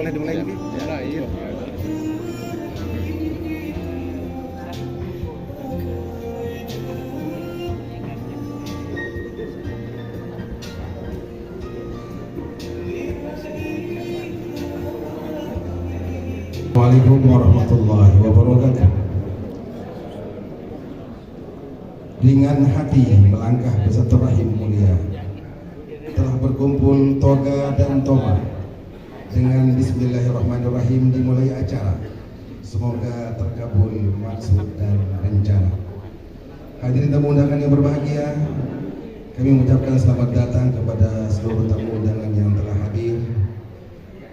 boleh dimulai lagi? Ya, iya. Assalamualaikum warahmatullahi wabarakatuh. Dengan hati melangkah beserta rahim mulia, telah berkumpul toga dan toma. Dengan bismillahirrahmanirrahim dimulai acara. Semoga terkabul maksud dan rencana. Hadirin tamu undangan yang berbahagia, kami mengucapkan selamat datang kepada seluruh tamu undangan yang telah hadir.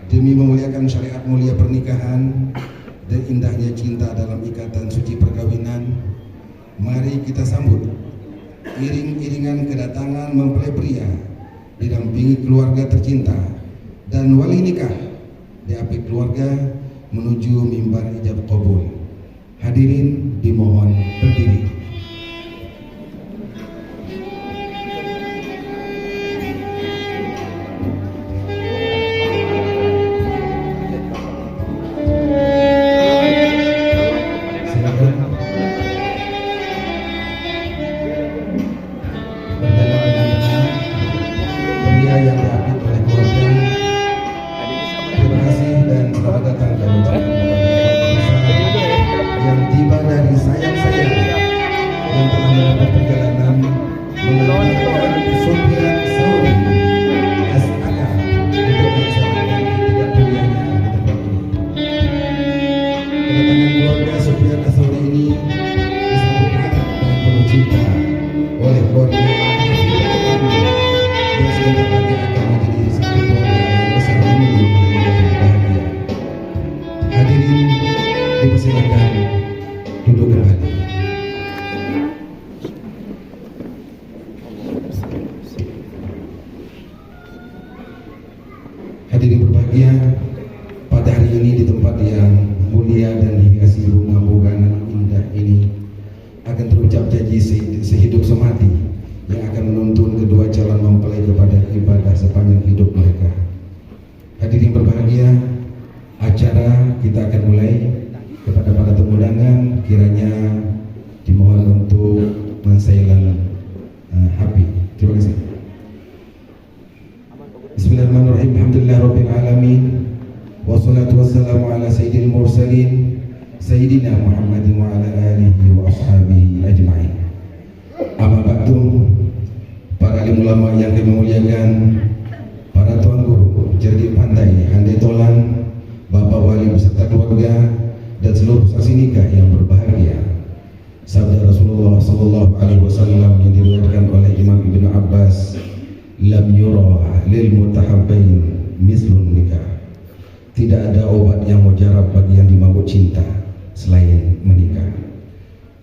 Demi memuliakan syariat mulia pernikahan dan indahnya cinta dalam ikatan suci perkawinan, mari kita sambut iring-iringan kedatangan mempelai pria didampingi keluarga tercinta dan wali nikah diapit keluarga menuju mimbar ijab qabul. Hadirin dimohon berdiri. Yang diapit oleh keluarga, terima kasih dan selamat datang kami ucapkan kepada yang tiba dari sayang-sayang yang telah menempuh perjalanan mengantarkan Sofyan Sauri SAK untuk melaksanakan itikat kuliahnya di tempat ini. Kedatangan keluarga Sofyan Sauri ini disambut hangat dengan penuh cinta oleh keluarga yang sebentar lagi akan menjadi satu keluarga yang besar ini yang bahagia. Hadirin dipersilakan duduk kembali. Hadirin berbahagia, pada hari ini di tempat yang mulia dan dihiasi bunga-bunga indah ini akan terucap janji sehidup semati yang akan menuntun kedua calon mempelai kepada ibadah sepanjang hidup mereka. Hadirin berbahagia, acara kita akan mulai. Kepada para tamu undangan kiranya dimohon untuk men-silent HP. Terima kasih. Bismillahirrahmanirrahim. Alhamdulillahirabbil alamin. Wassalatu wassalamu ala sayyidil mursalin sayyidina Muhammadin wa ala alihi wa ashabihi ajma'in. Amma ba'du, para alim ulama yang kami muliakan, para tuan guru, cerdik pandai, handai tolan, bapak wali beserta keluarga dan seluruh saksi nikah yang berbahagia. Sabda Rasulullah sallallahu alaihi wasallam yang diriwayatkan oleh Imam Ibnu Abbas, lam yura lil mutahabbain mislun nikah. Tidak ada obat yang mujarab bagi yang dimabuk cinta selain menikah.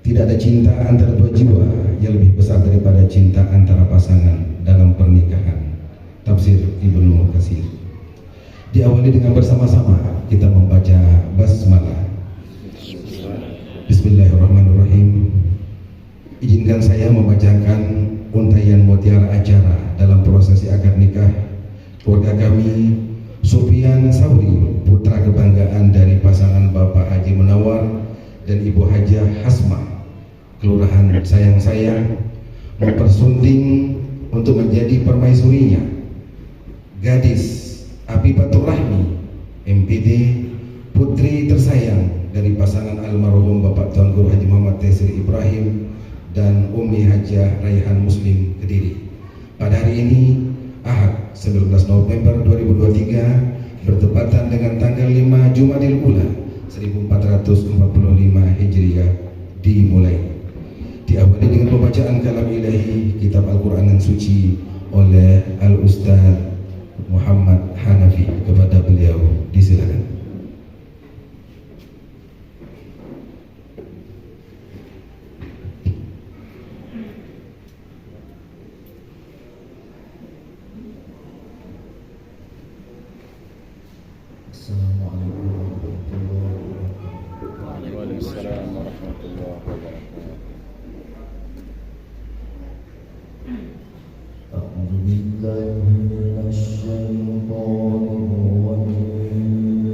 Tidak ada cinta antara dua jiwa yang lebih besar daripada cinta antara pasangan dalam pernikahan. Tafsir Ibnu Katsir. Diawali dengan bersama-sama kita membaca basmalah. Bismillahirrahmanirrahim. Izinkan saya membacakan untaian mutiara acara dalam prosesi akad nikah keluarga kami Sofyan Sauri, putra kebanggaan dari pasangan Bapak Haji Munawar dan Ibu Hajah Hasmah, kelurahan sayang-sayang, mempersunding untuk menjadi permaisurinya gadis Abibatur Rahmi MPD, putri tersayang dari pasangan almarhum Bapak Tuan Guru Haji Muhammad Tesir Ibrahim dan Umi Hajah Raihan Muslim Kediri. Pada hari ini Ahad 19 November 2023 bertepatan dengan tanggal 5 Jumadil Ula 1445 Hijriah dimulai. Diawali dengan pembacaan kalam ilahi kitab Al-Quran yang suci oleh Al-Ustaz Muhammad Hanafi. Kepada beliau disilakan. Assalamualaikum warahmatullahi wabarakatuh. Waalaikumsalam warahmatullahi wabarakatuh. A'udzu billahi minasy syaithanir rajim.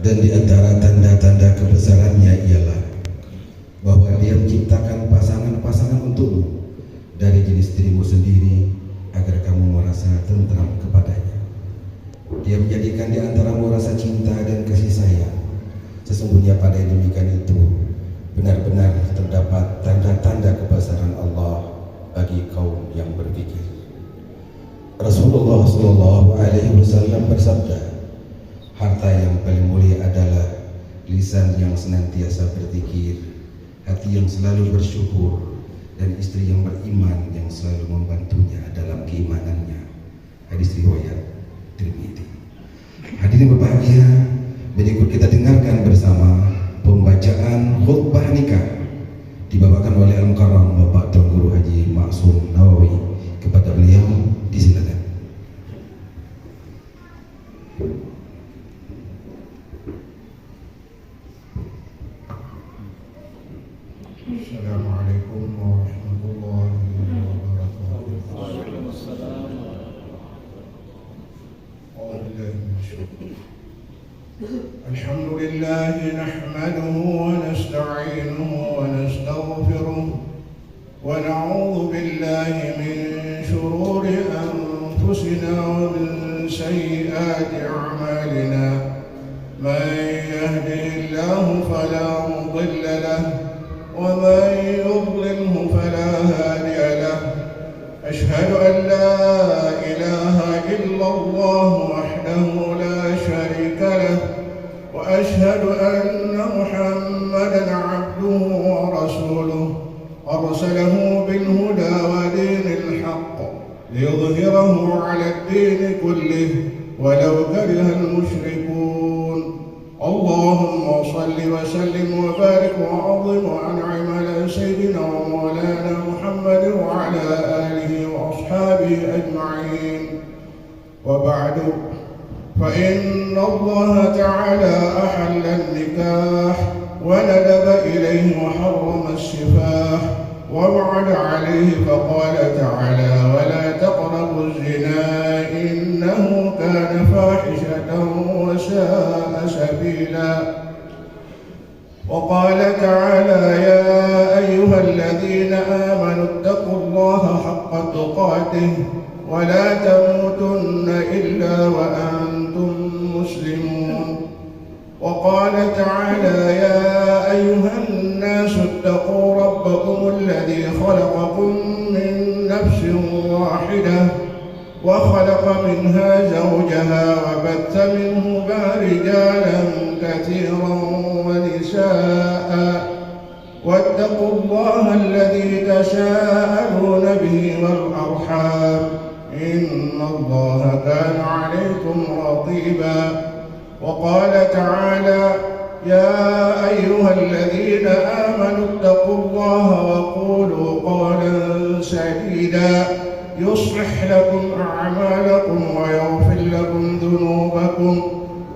Dan di antara tanda-tanda kebesarannya ialah bahwa Dia menciptakan pasangan-pasangan untukmu dari jenis dirimu sendiri agar kamu merasa tentram kepadanya. Dia menjadikan di antaramu rasa cinta dan kasih sayang. Sesungguhnya pada yang demikian itu benar-benar terdapat tanda-tanda kebesaran Allah bagi kaum yang berpikir. Rasulullah SAW bersabda, harta yang paling mulia adalah lisan yang senantiasa berzikir, hati yang selalu bersyukur, dan istri yang beriman yang selalu membantunya dalam keimanannya. Hadis riwayat Tirmidzi. Hadirin berbahagia, berikut kita dengarkan bersama pembacaan khutbah nikah dibawakan oleh Al-Mukarram Bapak Tuan Guru Haji Maksum Nawawi. Kepada beliau disilakan. Assalamualaikum warahmatullahi wabarakatuh. Waalaikumsalam. Alhamdulillah nahmaduhu wa nasta'inuhu wa nastaghfiruh wa na'udzu billahi min shururi anfusina wa min sayyiati a'malina. Man yahdihillahu fala mudilla lahu ومن يضلله فلا هادي له. أشهد أن لا إله إلا الله وحده لا شريك له وأشهد أن محمدا عبده ورسوله أرسله بالهدى ودين الحق ليظهره على الدين كله ولو كره المشركون. اللهم صل وسلم وبارك وعظم وأنعم على سيدنا ومولانا محمد وعلى آله وأصحابه أجمعين. وبعد، فإن الله تعالى أحل النكاح وندب إليه وحرم السفاح ووعد عليه فقال تعالى: ولا تقربوا الزنا إنه كان فاحشة وساء سبيلا. وقال تعالى: يا أيها الذين آمنوا اتقوا الله حق تقاته ولا تموتن إلا وأنتم مسلمون. وقال تعالى يا أيها الناس اتقوا ربكم الذي خلقكم من نفس واحدة وخلق منها زوجها وبث منهما رجالا كثيرا ونساء واتقوا الله الذي تساءلون به والأرحام إن الله كان عليكم رقيبا. وقال تعالى يا أيها الذين آمنوا اتقوا الله وقولوا قولا سديدا يصلح لكم أعمالكم ويغفر لكم ذنوبكم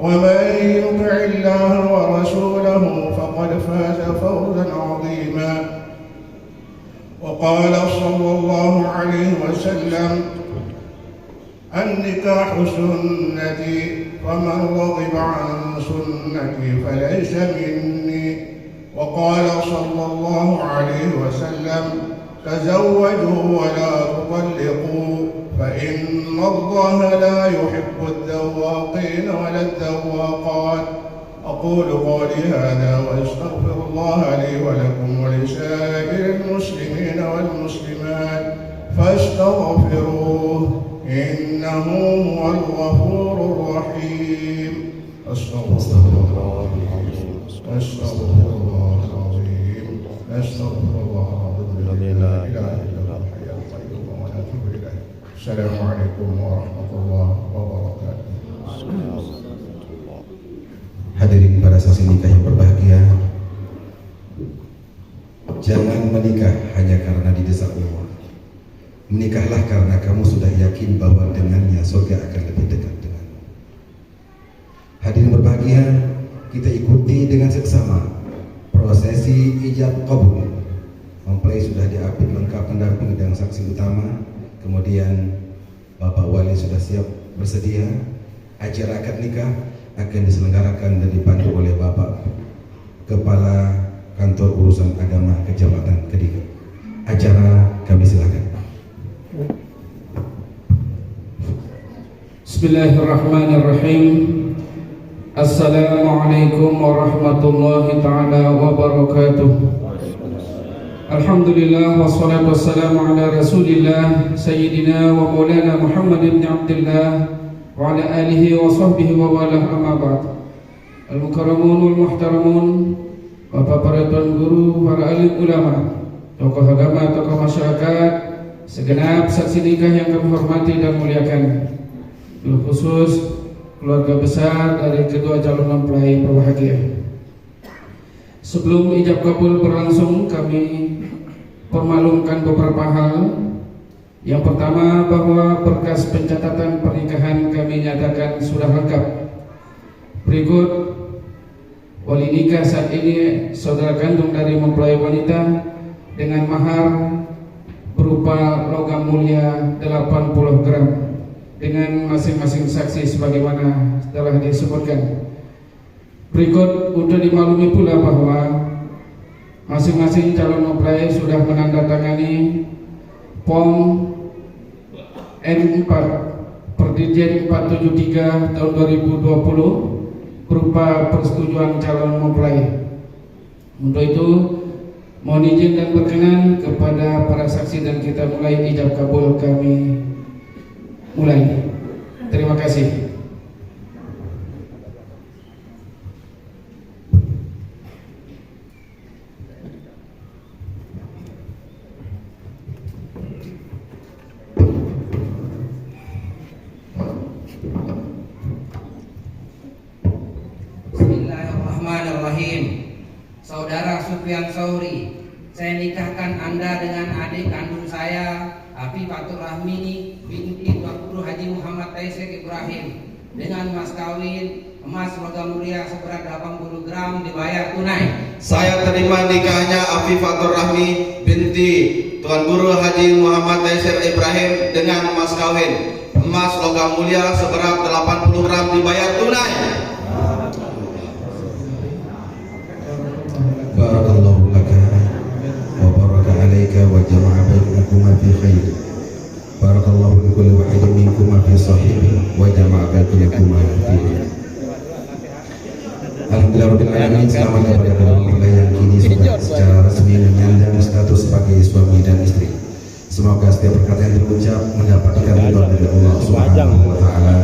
ومن يطع الله ورسوله فقد فاز فوزا عظيما. وقال صلى الله عليه وسلم النكاح سنتي ومن رغب عن سنتي فليس مني. وقال صلى الله عليه وسلم تزوجوا ولا تطلقوا فإن الله لا يحب الذواقين ولا الذواقات. أقول قولي هذا وأستغفر الله لي ولكم ولسائر المسلمين والمسلمات فاستغفروه إنه هو الغفور الرحيم. أستغفر الله العظيم أستغفر الله العظيم أستغفر الله العظيم لا إله إلا الله الحي القيوم ونتوب إليه. السلام عليكم ورحمة الله وبركاته. Hadirin para saksi nikah yang berbahagia, jangan menikah hanya karena didesak Allah. Menikahlah karena kamu sudah yakin bahwa dengannya surga akan lebih dekat denganmu. Hadirin berbahagia, kita ikuti dengan seksama prosesi ijab kabul. Mempelai sudah diapit lengkap pendamping dan saksi utama. Kemudian Bapak Wali sudah siap bersedia. Acara akad nikah akan diselenggarakan dan dipandu oleh Bapak Kepala Kantor Urusan Agama Kecamatan Kediri. Acara kami silakan. Bismillahirrahmanirrahim. Assalamualaikum warahmatullahi ta'ala wabarakatuh. Alhamdulillah wassalatu wassalamu ala rasulillah Sayyidina wa maulana Muhammad ibn Abdullah wa ala alihi wa sahbihi wa wala amma ba'd. Al-mukarramun wal muhtaramun, Bapak para tuan guru, para alim ulama, tokoh agama, tokoh masyarakat, segenap saksi nikah yang kami hormati dan muliakan, bil khusus keluarga besar dari kedua calon mempelai berbahagia. Sebelum ijab kabul berlangsung, kami permaklumkan beberapa hal. Yang pertama, bahwa berkas pencatatan pernikahan kami nyatakan sudah lengkap. Berikut wali nikah saat ini saudara kandung dari mempelai wanita dengan mahar berupa logam mulia 80 gram dengan masing-masing saksi sebagaimana telah disebutkan. Berikut untuk dimaklumi pula bahwa masing-masing calon mempelai sudah menandatangani POM N4 Perdijen 473 tahun 2020 berupa persetujuan calon mempelai. Untuk itu mohon izin dan berkenan kepada para saksi dan kita mulai ijab kabul kami mulai. Terima kasih. Bismillahirrahmanirrahim. Saudara Sufyan Sauri, saya nikahkan Anda dengan adik kandung saya, Afifatul Rahmini binti Tuan Guru Haji Muhammad Taisir Ibrahim, dengan mas kawin emas logam mulia seberat 80 gram dibayar tunai. Saya terima nikahnya Afifatul Rahmi binti Tuan Guru Haji Muhammad Taisir Ibrahim dengan mas kawin emas logam mulia seberat 80 gram dibayar tunai. Barakallahu laka wa وجمع بينكما في خير بارك الله لكل واحد منكما في صحيحه وجمع بينكما في خير. Alhamdulillah Rabbil Alamin, selamat kepada kedua mempelai yang kini sudah secara resmi menyandang status sebagai suami dan istri. Semoga setiap perkata yang terucap mendapatkan ridho dari Allah Subhanahu wa Ta'ala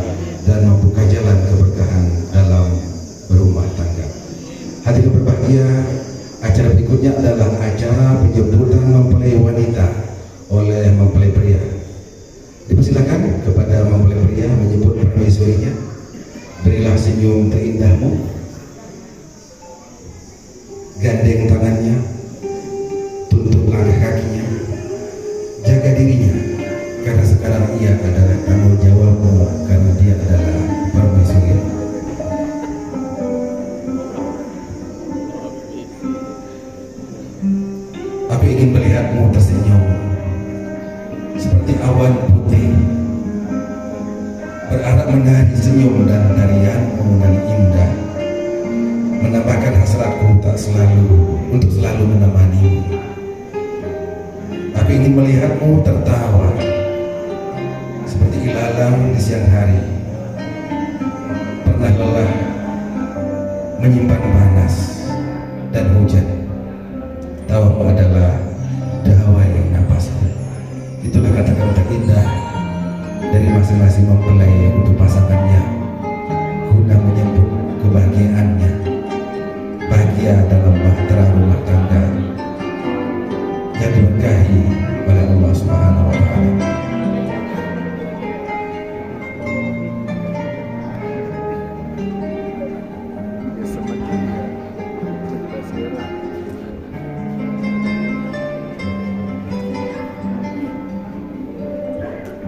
dan membuka jalan keberkahan dalam berumah tangga. Hadirin berbahagia, acara berikutnya adalah acara penjemputan mempelai wanita oleh mempelai pria. Dipersilakan kepada mempelai pria menyebut permaisurinya. Berilah senyum terindahmu, gandeng tangannya, tuntut langkah kakinya, jaga dirinya, karena sekarang ia adalah tanggung jawabmu, karena dia adalah permaisuri. Aku ingin melihatmu tersenyum seperti awan putih, berharap menari senyum dan tarianmu dan indah, menambahkan hasratku untuk selalu menemanimu. Aku ingin melihatmu tertawa seperti ilalang di siang hari, pernah lelah menyimpan panas dan hujan. Tawamu adalah dawai napasku. Itulah kata-kata indah dari masing-masing mempelai untuk pasangannya, guna menyambut kebahagiaannya, bahagia dalam bahtera rumah tangga yang diberkahi oleh Allah Subhanahu wa Ta'ala.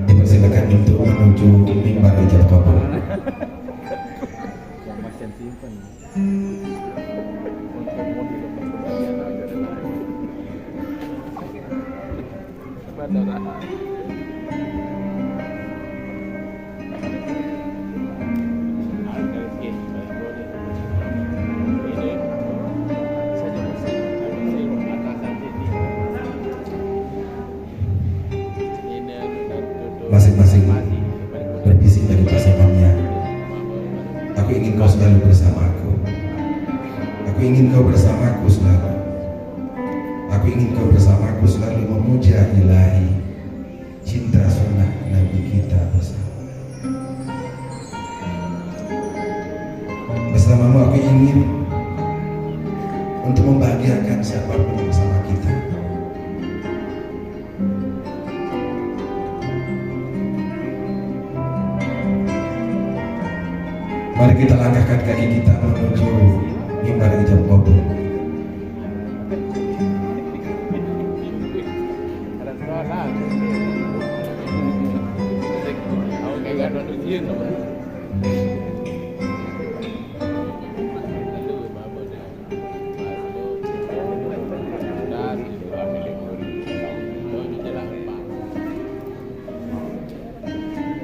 Dipersilakan untuk menuju mimbar ijab kabul. Masing-masing berbisik dari pasangannya. Aku ingin kau selalu bersamaku. Aku ingin kau bersamaku selalu. Aku ingin kau bersamaku selalu memuja ilahi, cinta sunnah Nabi kita bersama. Bersamamu aku ingin untuk membahagiakan siapapun bersama kita. Mari kita langkahkan kaki kita menuju mimbar ijab kabul.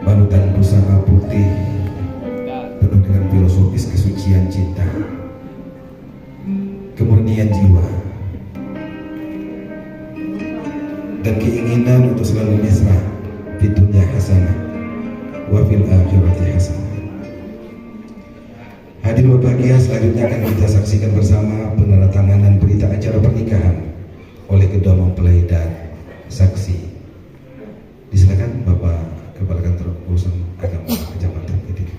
Balutan pusaka putih penuh dengan filosofis kesucian cinta, kemurnian jiwa, dan keinginan untuk selalu mesra di dunia hasanah wa fil akhirati hasanah. Hadirin berbahagia, selanjutnya akan kita saksikan bersama penandatanganan berita acara pernikahan oleh kedua mempelai dan saksi. Disilakan Bapak Kepala Kantor Urusan Agama Kecamatan Kediri.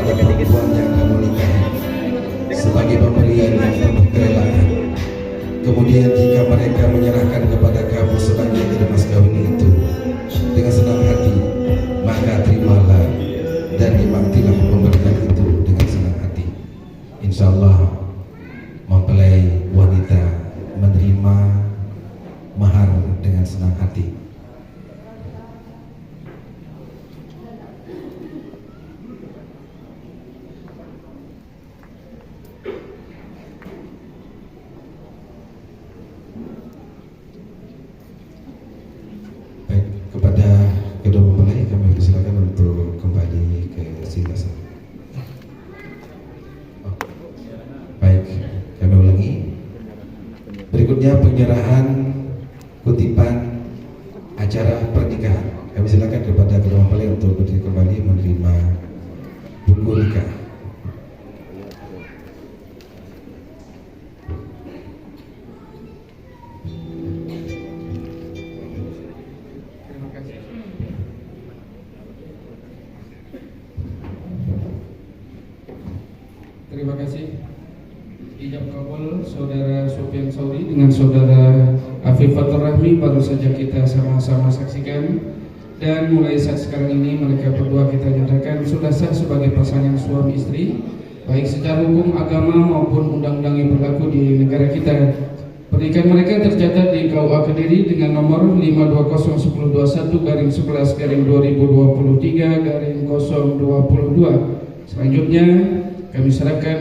kepada perempuan yang kamu nikahi sebagai pemberian yang penuh kerelaan. Kemudian jika mereka menyerahkan kepada kamu sebagian dari mas kawin itu dengan senang hati, maka terimalah dan nikmatilah pemberian itu dengan senang hati. Insya Allah mempelai wanita menerima mahar dengan senang hati. Baik, kepada kedua mempelai kami persilakan untuk kembali ke singgasan. Baik, kami ulangi. Berikutnya penyerahan kutipan acara pernikahan. Kami silakan kepada kedua mempelai untuk berdiri kembali menerima buku nikah. Terima kasih. Terima kasih. Ijab kabul saudara Sufyan Sauri dengan saudara Afifatur Rahmi baru saja kita sama-sama saksikan, dan mulai saat sekarang ini mereka berdua kita nyatakan sudah sah sebagai pasangan suami istri, baik secara hukum agama maupun undang-undang yang berlaku di negara kita. Pernikahan mereka tercatat di KUA Kediri dengan nomor 520111-2023-022. Selanjutnya kami serahkan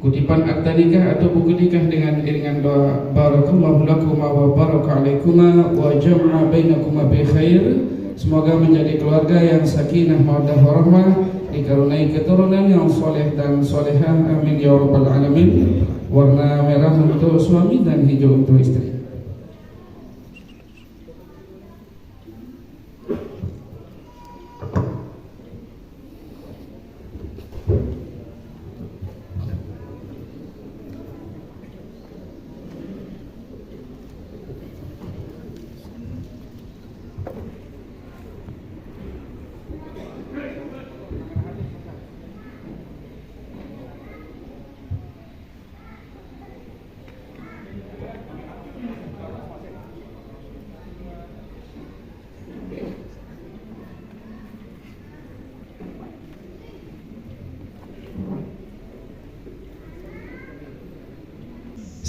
kutipan akta nikah atau buku nikah dengan iringan doa barakallahu lakuma wa baraka alaikuma wa jama'a bainakuma bi khair. Semoga menjadi keluarga yang sakinah mawaddah warahmah, dikaruniai keturunan yang soleh dan solehah, amin ya rabbal alamin. Warna merah untuk suami dan hijau untuk istri.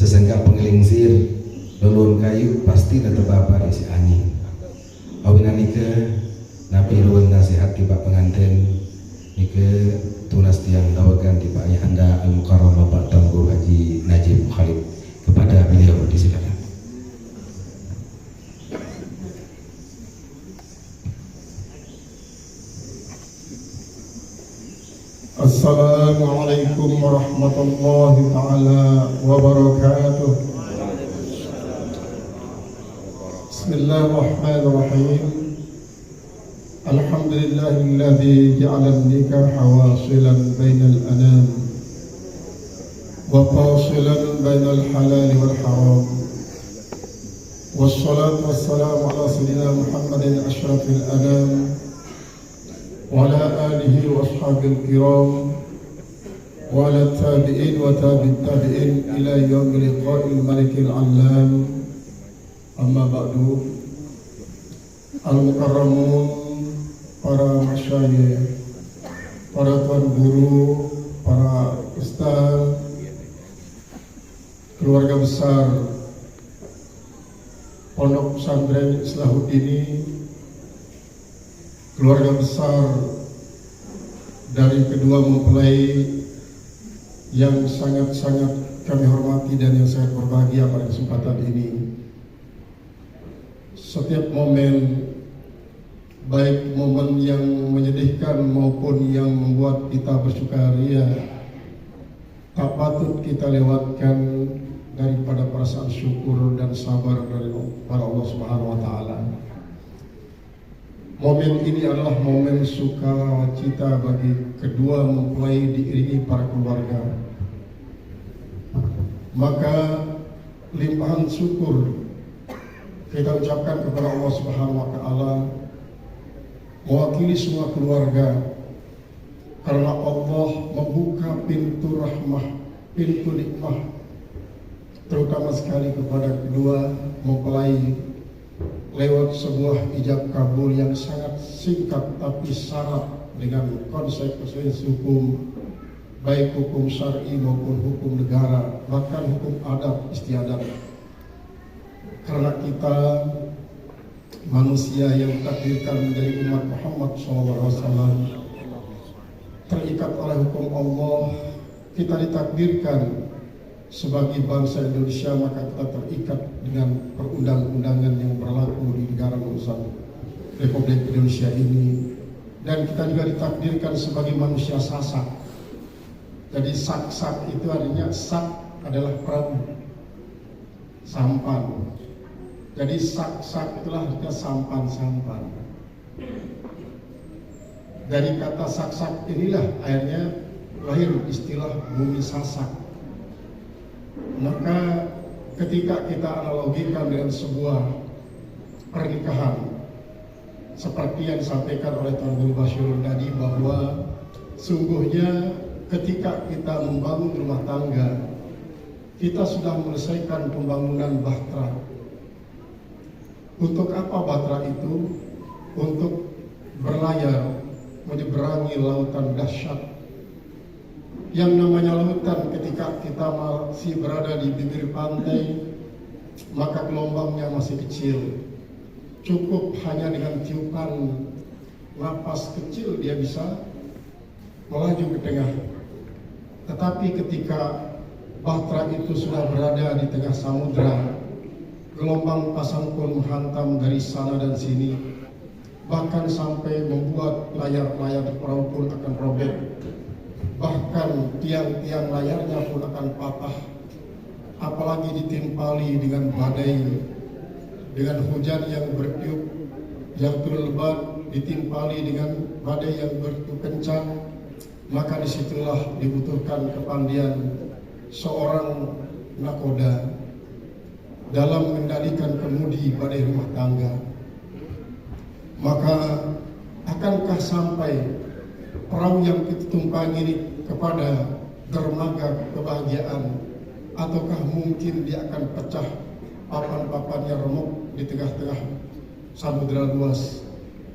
Sesenggak pengelingsir lulun kayu pasti tetap apa isi angin. Awina nike nabi ruwen nasihat tiba pengantin nike tunas tiang dawagan tiba ayahanda Al-Mukarram Bapak Tuan Guru Haji Najib Khalid. Kepada beliau disilakan. Assalamualaikum warahmatullahi ta'ala wabarakatuh. Bismillahirrahmanirrahim. Alhamdulillahilladzi ja'ala an-nikaha wasilan bainal anam wa fasilan bainal halal wal haram. Wassalatu wassalamu ala sayyidina Muhammadin asyrafil anam وعلى آله وأصحابه الكرام وعلى التابعين وتابع التابعين إلى يوم لقاء الملك العلام. أما بعد، Al-Mukarramun, para masyayikh, para tuan guru, para ustaz, keluarga besar Pondok Pesantren Islahuddin, keluarga besar dari kedua mempelai yang sangat-sangat kami hormati dan yang sangat berbahagia pada kesempatan ini. Setiap momen, baik momen yang menyedihkan maupun yang membuat kita bersukaria, tak patut kita lewatkan daripada perasaan syukur dan sabar dari Allah Subhanahu wa Ta'ala. Momen ini adalah momen sukacita bagi kedua mempelai diiringi para keluarga. Maka limpahan syukur kita ucapkan kepada Allah Subhanahu wa Ta'ala mewakili semua keluarga karena Allah membuka pintu rahmah, pintu nikmah, terutama sekali kepada kedua mempelai lewat sebuah ijab kabul yang sangat singkat tapi syarat dengan konsekuensi hukum, baik hukum syar'i maupun hukum negara, bahkan hukum adat istiadat. Karena kita manusia yang ditakdirkan menjadi umat Muhammad SAW, terikat oleh hukum Allah, kita ditakdirkan sebagai bangsa Indonesia, maka kita terikat dengan perundang-undangan yang berlaku di negara kesatuan Republik Indonesia ini, dan kita juga ditakdirkan sebagai manusia sasak. Jadi sak-sak itu artinya sak adalah perahu, sampan. Jadi sak-sak itulah artinya sampan-sampan. Dari kata sak-sak inilah akhirnya lahir istilah bumi sasak. Maka ketika kita analogikan dengan sebuah pernikahan, seperti yang disampaikan oleh Tuan Guru Basyirul tadi, bahwa sungguhnya ketika kita membangun rumah tangga, kita sudah menyelesaikan pembangunan bahtera. Untuk apa bahtera itu? Untuk berlayar menyeberangi lautan dahsyat. Yang namanya lautan, ketika kita masih berada di bibir pantai, maka gelombangnya masih kecil. Cukup hanya dengan tiupan napas kecil dia bisa melaju ke tengah. Tetapi ketika bahtera itu sudah berada di tengah samudra, gelombang pasang pun menghantam dari sana dan sini, bahkan sampai membuat layar-layar perahu pun akan robek, bahkan tiang-tiang layarnya pun akan patah, apalagi ditimpali dengan badai, dengan hujan yang bertiup, yang turun lebat, ditimpali dengan badai yang bertiup kencang. Maka disitulah dibutuhkan kepandian seorang nakoda dalam mengendalikan kemudi badai rumah tangga. Maka akankah sampai perahu yang kita tumpangi ini kepada dermaga kebahagiaan, ataukah mungkin dia akan pecah, papan-papannya remuk di tengah-tengah samudera luas?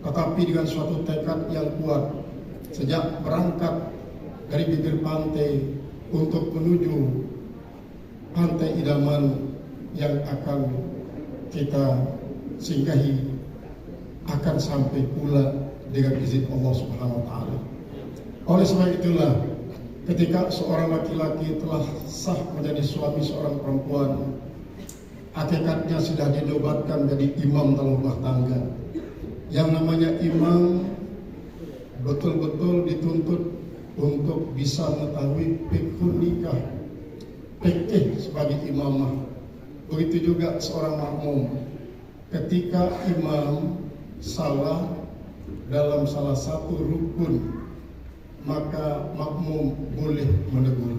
Tetapi dengan suatu tekad yang kuat, sejak berangkat dari bibir pantai untuk menuju pantai idaman yang akan kita singgahi, akan sampai pula dengan izin Allah Subhanahu wa Ta'ala. Oleh sebab itulah, ketika seorang laki-laki telah sah menjadi suami seorang perempuan, hakikatnya sudah dinobatkan menjadi imam dalam rumah tangga. Yang namanya imam betul-betul dituntut untuk bisa mengetahui fikih nikah, fikih sebagai imamah. Begitu juga seorang makmum, ketika imam salah dalam salah satu rukun, maka makmum boleh menegur.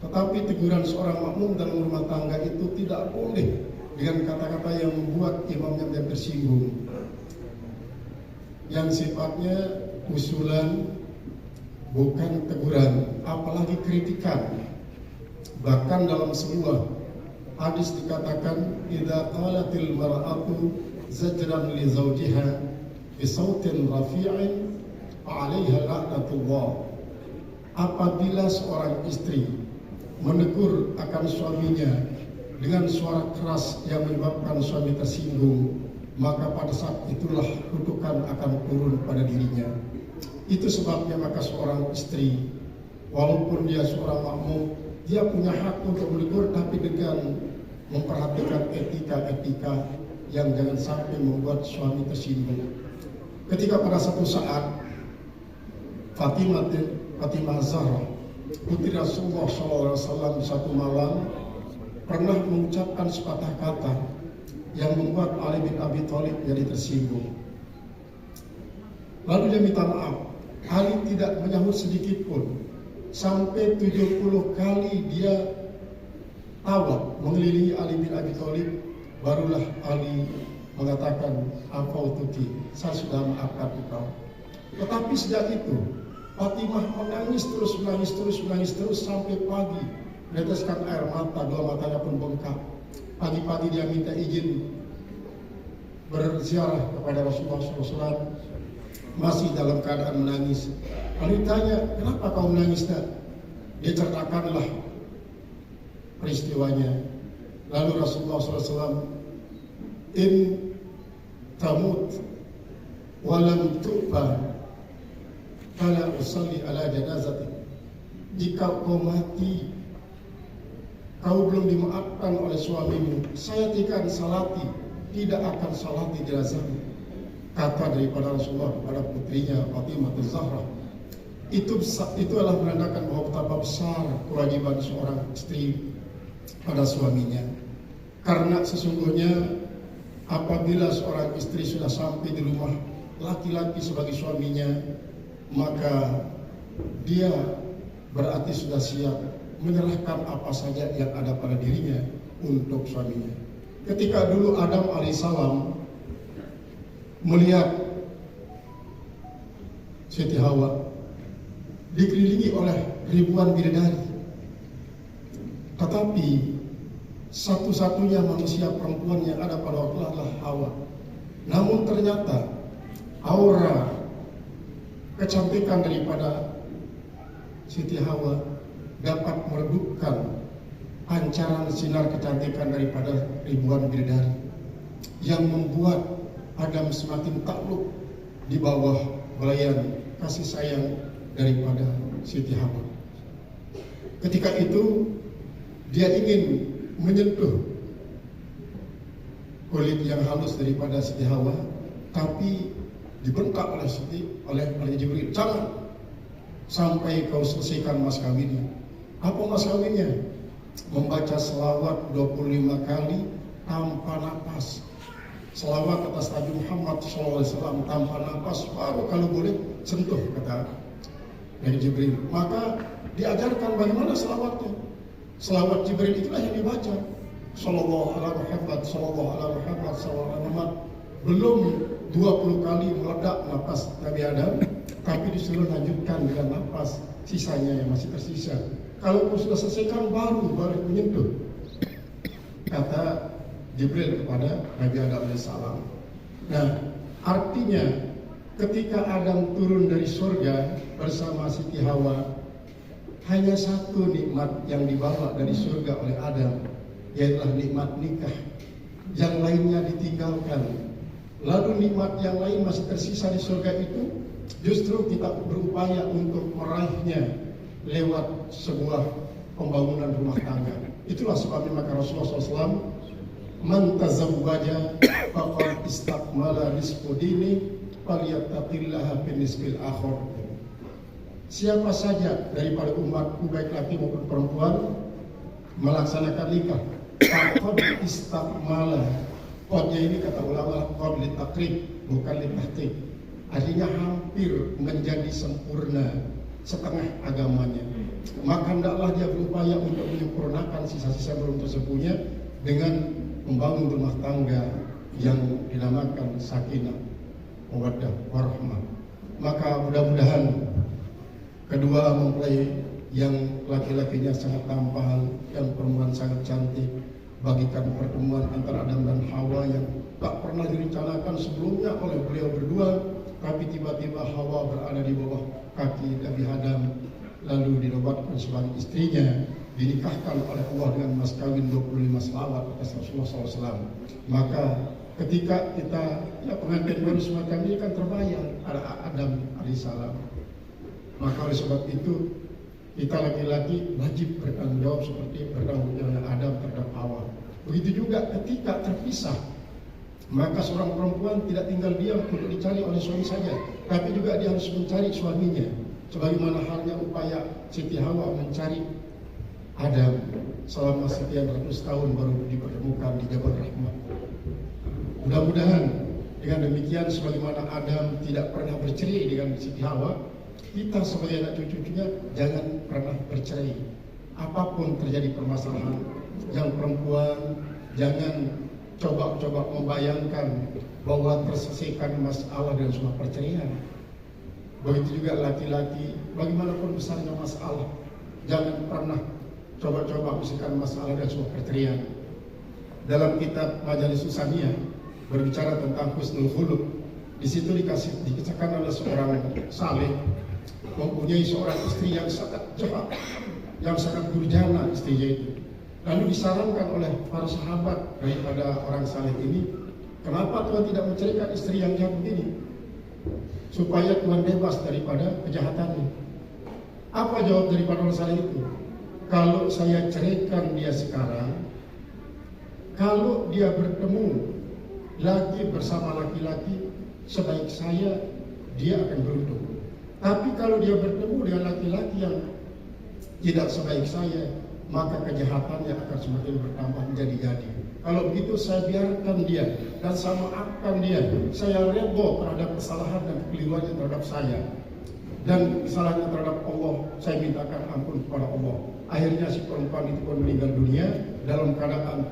Tetapi teguran seorang makmum dalam rumah tangga itu tidak boleh dengan kata-kata yang membuat imamnya menjadi tersinggung, yang sifatnya usulan, bukan teguran, apalagi kritikan. Bahkan dalam sebuah hadis dikatakan, idza qalatil mar'atu zajran li zawjiha bi sautin rafi'in fa 'alaiha la'natullah. Apabila seorang istri menegur akan suaminya dengan suara keras yang menyebabkan suami tersinggung, maka pada saat itulah kutukan akan turun pada dirinya. Itu sebabnya maka seorang istri, walaupun dia seorang makmum, dia punya hak untuk menegur, tapi dengan memperhatikan etika-etika yang jangan sampai membuat suami tersinggung. Ketika pada satu saat Fatimah Zahra, putri Rasulullah SAW, satu malam pernah mengucapkan sepatah kata yang membuat Ali bin Abi Thalib jadi tersinggung. Lalu dia minta maaf. Ali tidak menyahut sedikit pun. Sampai 70 kali dia tawaf mengelilingi Ali bin Abi Thalib, barulah Ali mengatakan, "Afautuki, saya sudah maafkan engkau." Tetapi sejak itu Fatimah menangis terus sampai pagi. Meneteskan air mata, dua matanya pun bengkak. Pagi-pagi dia minta izin berziarah kepada Rasulullah SAW, masih dalam keadaan menangis. Lalu ditanya, kenapa kau menangis nak? Dia ceritakanlah peristiwanya. Lalu Rasulullah SAW, in tamut walam tu'ba fala usalli ala janazatik. Jika kau mati, kau belum dimaafkan oleh suamimu, saya tidak akan salati jenazahmu. Kata daripada Rasulullah kepada putrinya Fatimah Az-Zahra. Itu adalah menandakan bahwa betapa besar kewajiban seorang istri pada suaminya. Karena sesungguhnya apabila seorang istri sudah sampai di rumah laki-laki sebagai suaminya, maka dia berarti sudah siap menyerahkan apa saja yang ada pada dirinya untuk suaminya. Ketika dulu Adam alaihissalam melihat Siti Hawa dikelilingi oleh ribuan bidadari, tetapi satu-satunya manusia perempuan yang ada pada waktu adalah Hawa. Namun ternyata aura kecantikan daripada Siti Hawa dapat meredupkan pancaran sinar kecantikan daripada ribuan bidadari yang membuat Adam semakin takluk di bawah belayan kasih sayang daripada Siti Hawa. Ketika itu dia ingin menyentuh kulit yang halus daripada Siti Hawa, tapi dibentak oleh Jibril, jangan sampai kau selesaikan mas kawinnya. Apa mas kawinnya? Membaca selawat 25 kali tanpa napas. Selawat atas Nabi Muhammad SAW tanpa napas, baru kalau boleh sentuh, kata dari Jibril. Maka diajarkan bagaimana selawatnya. Selawat Jibril itulah yang dibaca. Sallallahu ala Muhammad, sallallahu ala Muhammad, sallallahu ala Muhammad. Belum 20 kali meledak napas Nabi Adam, tapi disuruh lanjutkan dengan napas sisanya yang masih tersisa. Kalau kau sudah selesaikan baru menyentuh, kata Jibril kepada Nabi Adam AS. Nah, artinya ketika Adam turun dari surga bersama Siti Hawa, hanya satu nikmat yang dibawa dari surga oleh Adam, yaitu nikmat nikah. Yang lainnya ditinggalkan. Lalu nikmat yang lain masih tersisa di surga itu, justru kita berupaya untuk meraihnya lewat sebuah pembangunan rumah tangga. Itulah sebabnya maka Rasulullah SAW, man tazawwaja faqad istakmala nisfu dini falyattaqillaha fi nisfil akhir. Siapa saja daripada umatku baik laki maupun perempuan melaksanakan nikah, faqad istakmala. Qadnya ini kata ulama qad li takrib, bukan li tahqiq. Artinya hampir menjadi sempurna setengah agamanya. Maka hendaklah dia berupaya untuk menyempurnakan sisa-sisa belum tersebutnya dengan membangun rumah tangga yang dinamakan sakinah, mawaddah, warahmah. Maka mudah-mudahan kedua mempelai yang laki-lakinya sangat tampan, yang perempuan sangat cantik, bagikan pertemuan antara Adam dan Hawa yang tak pernah direncanakan sebelumnya oleh beliau berdua, tapi tiba-tiba Hawa berada di bawah kaki Nabi Adam, lalu dinobatkan sebagai istrinya, dinikahkan oleh Allah dengan mas kawin 25 selawat atas Rasulullah SAW. Maka ketika kita pengantin baru semacam ini kan terbayang ada Adam alaihissalam. Maka oleh sebab itu kita laki-laki wajib bertanggung jawab seperti bertanggung jawab Adam terhadap Hawa. Begitu juga ketika terpisah, maka seorang perempuan tidak tinggal diam untuk dicari oleh suami saja, tapi juga dia harus mencari suaminya. Sebagaimana halnya upaya Siti Hawa mencari Adam selama sekian ratus tahun baru dipertemukan di Jabal Rahmah. Mudah-mudahan dengan demikian, sebagaimana Adam tidak pernah bercerai dengan Siti Hawa, kita sebagai anak cucunya jangan pernah bercerai. Apapun terjadi permasalahan, yang perempuan jangan coba membayangkan bahwa terselesaikan masalah dengan sebuah perceraian. Begitu juga laki-laki, bagaimanapun besarnya masalah, jangan pernah coba-coba usikan masalah dan sebuah perceraian. Dalam kitab Majalis Susaniyah berbicara tentang husnul khuluq. Di situ dikisahkan oleh seorang saleh mempunyai seorang istri yang sangat jahat, yang sangat durjana istrinya itu. Lalu disarankan oleh para sahabat daripada orang saleh ini, kenapa Tuhan tidak menceraikan istri yang jahat begini? Supaya Tuhan bebas daripada kejahatannya. Apa jawab daripada orang saleh itu? Kalau saya ceraikan dia sekarang, kalau dia bertemu lagi bersama laki-laki sebaik saya, dia akan beruntung. Tapi kalau dia bertemu dengan laki-laki yang tidak sebaik saya, maka kejahatannya akan semakin bertambah menjadi-jadi. Kalau begitu saya biarkan dia dan saya maafkan dia. Saya redha terhadap kesalahan dan kekeliruannya terhadap saya. Dan kesalahannya terhadap Allah, saya mintakan ampun kepada Allah. Akhirnya si perempuan itu pun meninggal dunia dalam keadaan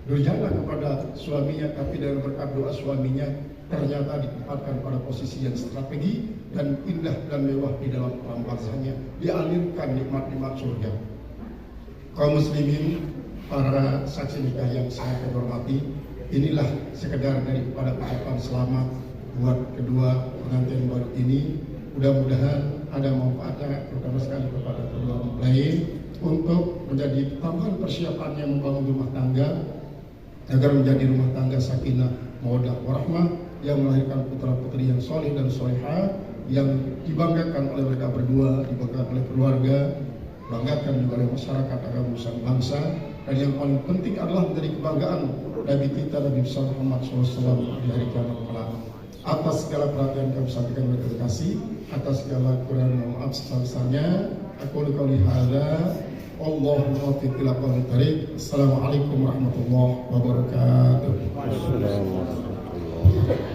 durjana kepada suaminya, tapi dalam berkat doa suaminya ternyata ditempatkan pada posisi yang strategi dan indah dan mewah di dalam alam barzahnya, dialirkan nikmat-nikmat surga. Kaum muslimin, para saksi nikah yang saya hormati, inilah sekedar daripada ucapan selamat buat kedua pengantin baru ini. Mudah-mudahan ada manfaatnya terutama sekali kepada kedua mempelai untuk menjadi tambahan persiapannya membangun rumah tangga agar menjadi rumah tangga sakinah, mawaddah, warahmah yang melahirkan putra-putri yang soleh dan solehah, yang dibanggakan oleh mereka berdua, dibanggakan oleh keluarga, banggakan juga oleh masyarakat agama bangsa, dan yang paling penting adalah menjadi kebanggaan Nabi kita Nabi Muhammad SAW di hari kiamat kelak. Atas segala perhatian kami sampaikan terima kasih, atas segala kurang maaf sebesar-besarnya. Aku qouli hadza, Allahumma muwaffiq ila aqwamit thariq. Assalamualaikum warahmatullahi wabarakatuh. Assalamualaikum warahmatullahi wabarakatuh.